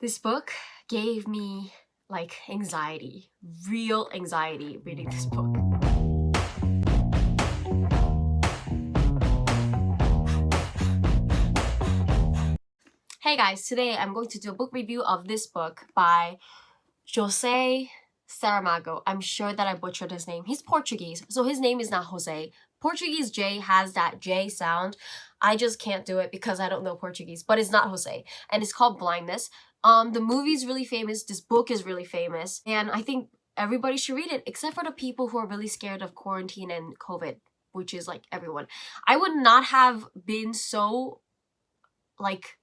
This book gave me like anxiety, real anxiety reading this book. Hey guys, today I'm going to do a book review of this book by Jose Saramago. I'm sure that I butchered his name. He's Portuguese, so his name is not Jose. Portuguese J has that J sound. I just can't do it because I don't know Portuguese, but it's not Jose. And it's called Blindness. The movie's really famous, this book is really famous, and I think everybody should read it, except for the people who are really scared of quarantine and COVID, which is like everyone. I would not have been so like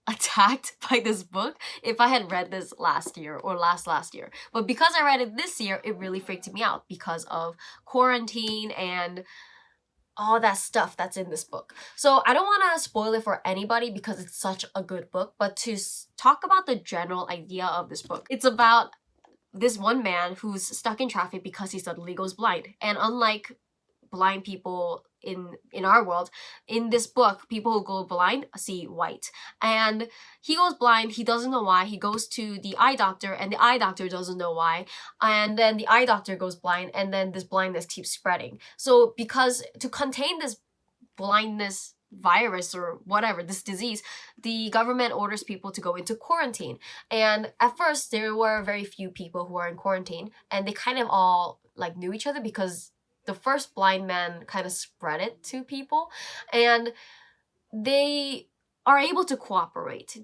attacked by this book if I had read this last year or last year. But because I read it this year, it really freaked me out because of quarantine and all that stuff that's in this book. So I don't want to spoil it for anybody because it's such a good book, but to talk about the general idea of this book, it's about this one man who's stuck in traffic because he suddenly goes blind. And unlike blind people in our world, in this book, people who go blind see white, and he goes blind. He doesn't know why. He goes to the eye doctor, and the eye doctor doesn't know why, and then the eye doctor goes blind, and then this blindness keeps spreading. So because to contain this blindness virus or whatever, this disease, the government orders people to go into quarantine. And at first there were very few people who are in quarantine, and they kind of all like knew each other because the first blind man kind of spread it to people, and they are able to cooperate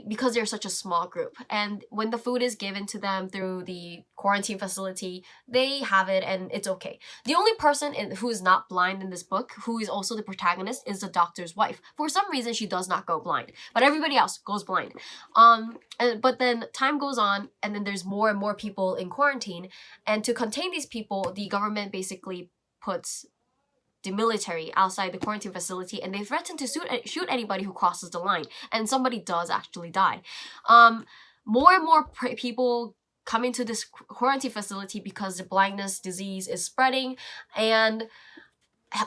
because they're such a small group, and when the food is given to them through the quarantine facility, they have it and it's okay. The only person who is not blind in this book, who is also the protagonist, is the doctor's wife. For some reason she does not go blind, but everybody else goes blind. But then time goes on, and then there's more and more people in quarantine, and to contain these people, the government basically puts the military outside the quarantine facility, and they threaten to shoot anybody who crosses the line, and somebody does actually die. More and more people come into this quarantine facility because the blindness disease is spreading, and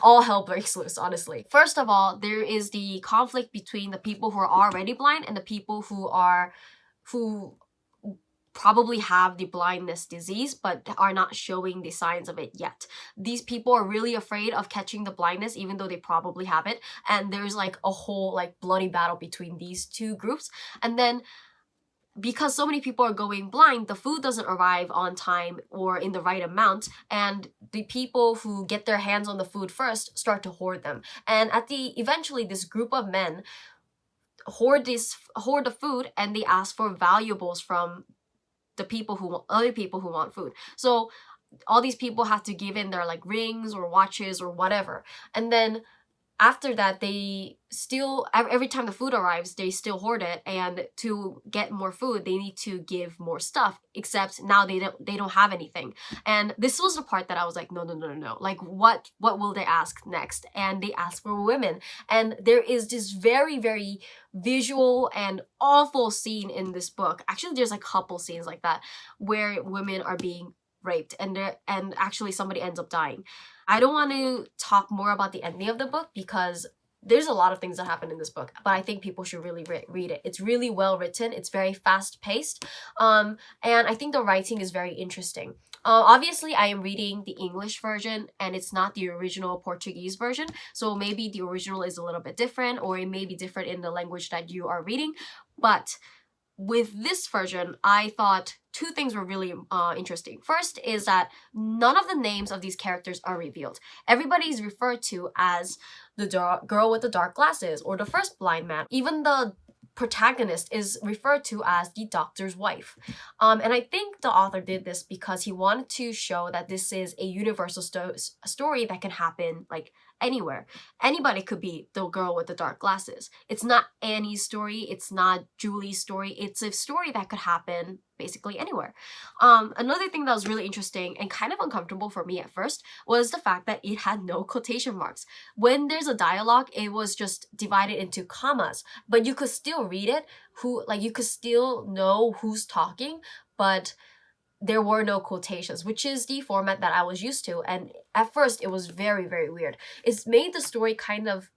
all hell breaks loose, honestly. First of all, there is the conflict between the people who are already blind and the people who probably have the blindness disease but are not showing the signs of it yet. These people are really afraid of catching the blindness even though they probably have it, and there's like a whole like bloody battle between these two groups. And then because so many people are going blind, the food doesn't arrive on time or in the right amount, and the people who get their hands on the food first start to hoard them. And eventually this group of men hoard the food, and they ask for valuables from the other people who want food. So all these people have to give in their like rings or watches or whatever, and then after that they still, every time the food arrives, they still hoard it, and to get more food they need to give more stuff, except now they don't have anything. And this was the part that I was like, no, like what will they ask next? And they ask for women, and there is this very, very visual and awful scene in this book. Actually there's a couple scenes like that where women are being raped, and actually somebody ends up dying. I don't want to talk more about the ending of the book because there's a lot of things that happen in this book, but I think people should really read it. It's really well written. It's very fast paced. And I think the writing is very interesting. Obviously, I am reading the English version, and it's not the original Portuguese version. So maybe the original is a little bit different, or it may be different in the language that you are reading. But with this version, I thought two things were really interesting. First is that none of the names of these characters are revealed. Everybody is referred to as the girl with the dark glasses or the first blind man. Even the protagonist is referred to as the doctor's wife. And I think the author did this because he wanted to show that this is a universal story that can happen like anywhere. Anybody could be the girl with the dark glasses. It's not Annie's story, it's not Julie's story, it's a story that could happen basically anywhere. Another thing that was really interesting and kind of uncomfortable for me at first was the fact that it had no quotation marks. When there's a dialogue, it was just divided into commas, but you could still read it, you could still know who's talking, but there were no quotations, which is the format that I was used to. And at first it was very, very weird. It's made the story kind of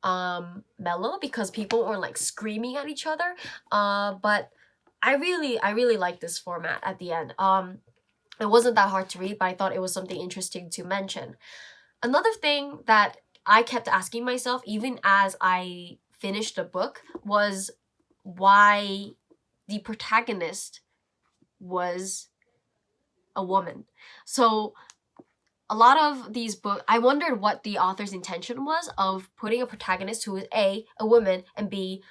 mellow because people weren't like screaming at each other, but I really like this format at the end. It wasn't that hard to read, but I thought it was something interesting to mention. Another thing that I kept asking myself, even as I finished the book, was why the protagonist was a woman. So a lot of these books, I wondered what the author's intention was of putting a protagonist who is a woman, and B,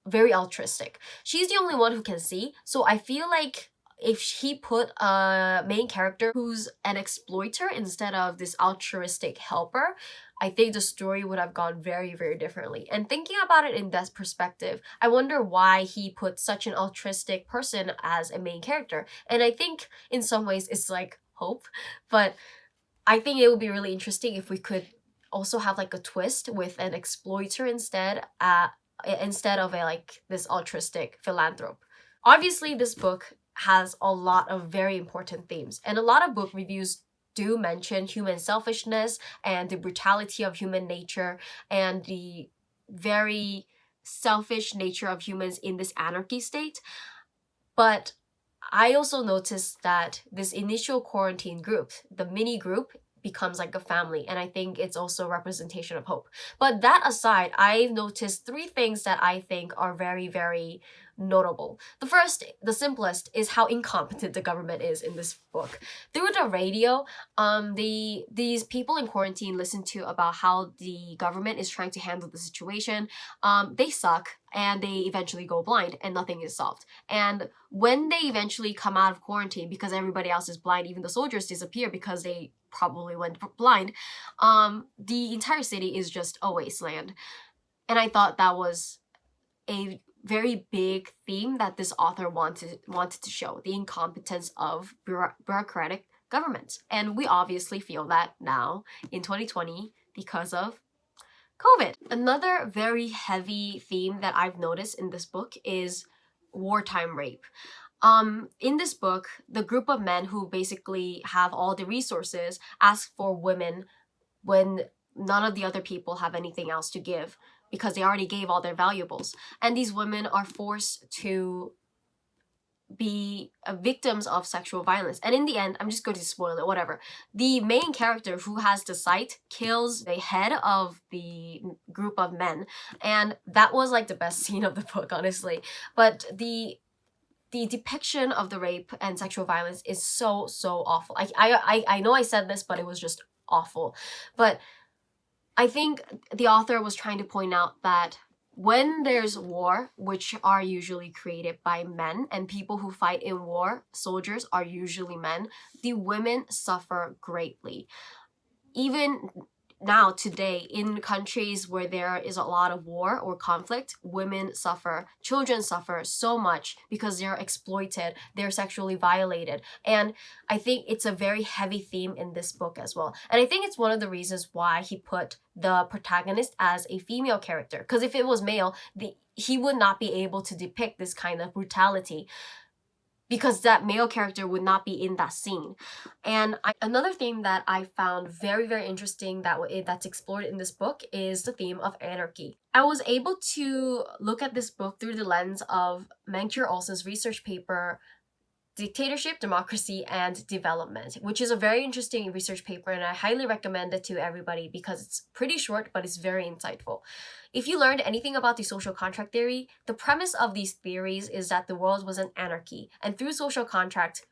very altruistic. She's the only one who can see, so I feel like if he put a main character who's an exploiter instead of this altruistic helper, I think the story would have gone very differently. And thinking about it in that perspective, I wonder why he put such an altruistic person as a main character. And I think in some ways it's like hope, but I think it would be really interesting if we could also have like a twist with an exploiter instead of a like this altruistic philanthrope. Obviously, this book has a lot of very important themes, and a lot of book reviews do mention human selfishness and the brutality of human nature and the very selfish nature of humans in this anarchy state. But I also noticed that this initial quarantine group, the mini group, becomes like a family, and I think it's also a representation of hope. But that aside, I've noticed three things that I think are very notable. The first, the simplest, is how incompetent the government is in this book. Through the radio, these people in quarantine listen to about how the government is trying to handle the situation. They suck, and they eventually go blind, and nothing is solved. And when they eventually come out of quarantine, because everybody else is blind, even the soldiers disappear because they probably went blind, the entire city is just a wasteland. And I thought that was a very big theme that this author wanted to show, the incompetence of bureaucratic governments. And we obviously feel that now in 2020 because of COVID. Another very heavy theme that I've noticed in this book is wartime rape. In this book, the group of men who basically have all the resources ask for women when none of the other people have anything else to give because they already gave all their valuables. And these women are forced to be victims of sexual violence. And in the end, I'm just going to spoil it, whatever. The main character who has the sight kills the head of the group of men. And that was like the best scene of the book, honestly. But the depiction of the rape and sexual violence is so awful. I know I said this, but it was just awful. But I think the author was trying to point out that when there's war, which are usually created by men, and people who fight in war, soldiers, are usually men, the women suffer greatly. Even now, today, in countries where there is a lot of war or conflict, women suffer, children suffer so much because they're exploited, they're sexually violated. And I think it's a very heavy theme in this book as well. And I think it's one of the reasons why he put the protagonist as a female character. Because if it was male, he would not be able to depict this kind of brutality, because that male character would not be in that scene. And another theme that I found very interesting that's explored in this book is the theme of anarchy. I was able to look at this book through the lens of Mancur Olson's research paper, Dictatorship, Democracy, and Development, which is a very interesting research paper, and I highly recommend it to everybody because it's pretty short, but it's very insightful. If you learned anything about the social contract theory, the premise of these theories is that the world was an anarchy, and through social contract,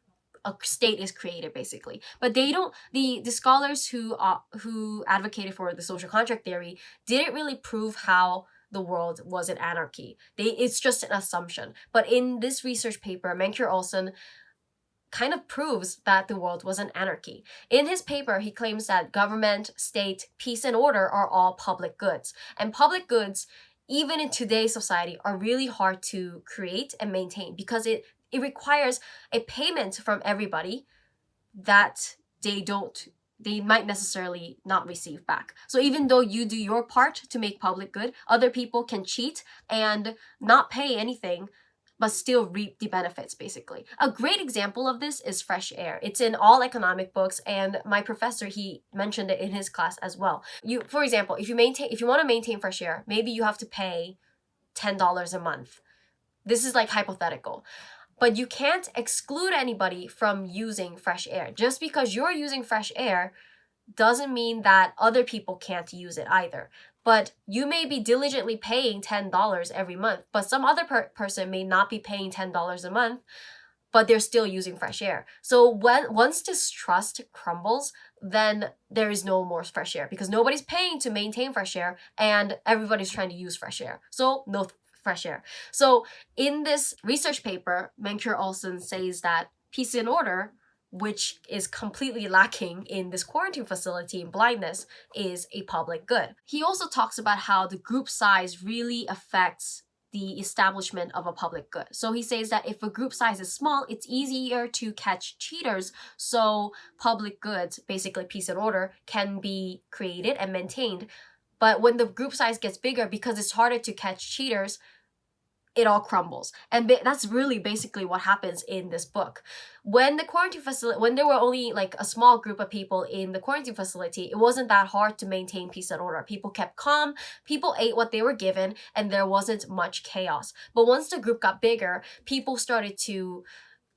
a state is created, basically. But they don't, the scholars who advocated for the social contract theory didn't really prove how the world was an anarchy. It's just an assumption. But in this research paper, Mancur Olson kind of proves that the world was an anarchy. In his paper, he claims that government, state, peace, and order are all public goods. And public goods, even in today's society, are really hard to create and maintain because it requires a payment from everybody that they might necessarily not receive back. So even though you do your part to make public good, other people can cheat and not pay anything, but still reap the benefits, basically. A great example of this is fresh air. It's in all economic books, and my professor, he mentioned it in his class as well. For example, if you want to maintain fresh air, maybe you have to pay $10 a month. This is like hypothetical. But you can't exclude anybody from using fresh air. Just because you're using fresh air doesn't mean that other people can't use it either. But you may be diligently paying $10 every month, but some other person may not be paying $10 a month, but they're still using fresh air. So once this trust crumbles, then there is no more fresh air because nobody's paying to maintain fresh air and everybody's trying to use fresh air. So no fresh air. So in this research paper, Mancur Olson says that peace and order, which is completely lacking in this quarantine facility in Blindness, is a public good. He also talks about how the group size really affects the establishment of a public good. So he says that if a group size is small, it's easier to catch cheaters, so public goods, basically peace and order, can be created and maintained. But when the group size gets bigger, because it's harder to catch cheaters, it all crumbles. And that's really basically what happens in this book. When the quarantine facility, when there were only like a small group of people in the quarantine facility, it wasn't that hard to maintain peace and order. People kept calm, people ate what they were given, and there wasn't much chaos. But once the group got bigger, people started to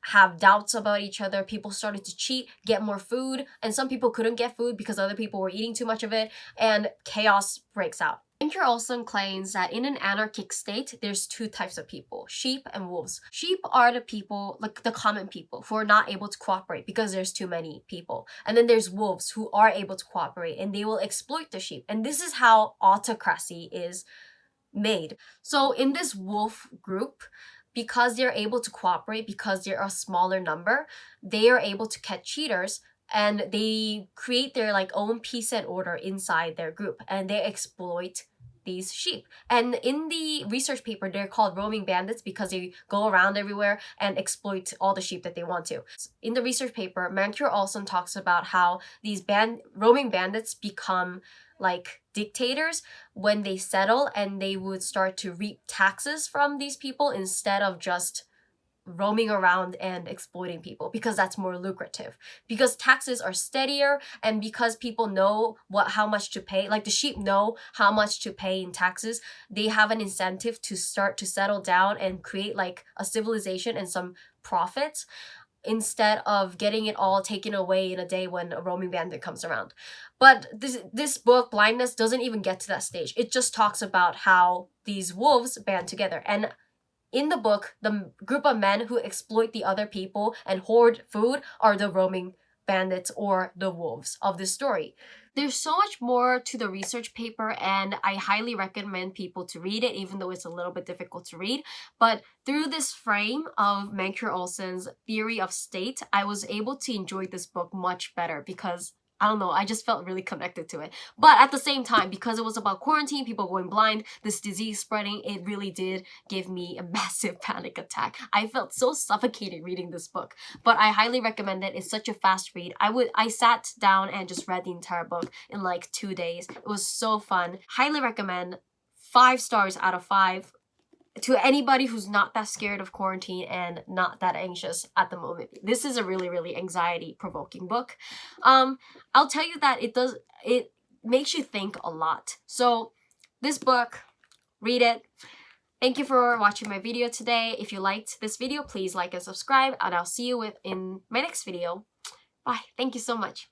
have doubts about each other. People started to cheat, get more food, and some people couldn't get food because other people were eating too much of it, and chaos breaks out. Mancur Olson claims that in an anarchic state, there's two types of people, sheep and wolves. Sheep are the people, like the common people, who are not able to cooperate because there's too many people. And then there's wolves who are able to cooperate and they will exploit the sheep. And this is how autocracy is made. So in this wolf group, because they're able to cooperate, because they're a smaller number, they are able to catch cheaters and they create their like own peace and order inside their group and they exploit these sheep. And in the research paper, they're called roaming bandits because they go around everywhere and exploit all the sheep that they want to. In the research paper, Mancur Olson talks about how these roaming bandits become like dictators when they settle and they would start to reap taxes from these people instead of just roaming around and exploiting people, because that's more lucrative, because taxes are steadier and because people know how much to pay, like the sheep know how much to pay in taxes. They have an incentive to start to settle down and create like a civilization and some profits instead of getting it all taken away in a day when a roaming bandit comes around. But this book, Blindness, doesn't even get to that stage. It just talks about how these wolves band together. And in the book, the group of men who exploit the other people and hoard food are the roaming bandits or the wolves of this story. There's so much more to the research paper and I highly recommend people to read it, even though it's a little bit difficult to read. But through this frame of Mancur Olson's theory of state, I was able to enjoy this book much better because I don't know, I just felt really connected to it. But at the same time, because it was about quarantine, people going blind, this disease spreading, it really did give me a massive panic attack. I felt so suffocated reading this book, but I highly recommend it. It's such a fast read. I sat down and just read the entire book in like 2 days. It was so fun. Highly recommend. 5 stars out of 5. To anybody who's not that scared of quarantine and not that anxious at the moment. This is a really, really anxiety-provoking book. I'll tell you that it makes you think a lot. So this book, read it. Thank you for watching my video today. If you liked this video, please like and subscribe, and I'll see you in my next video. Bye. Thank you so much.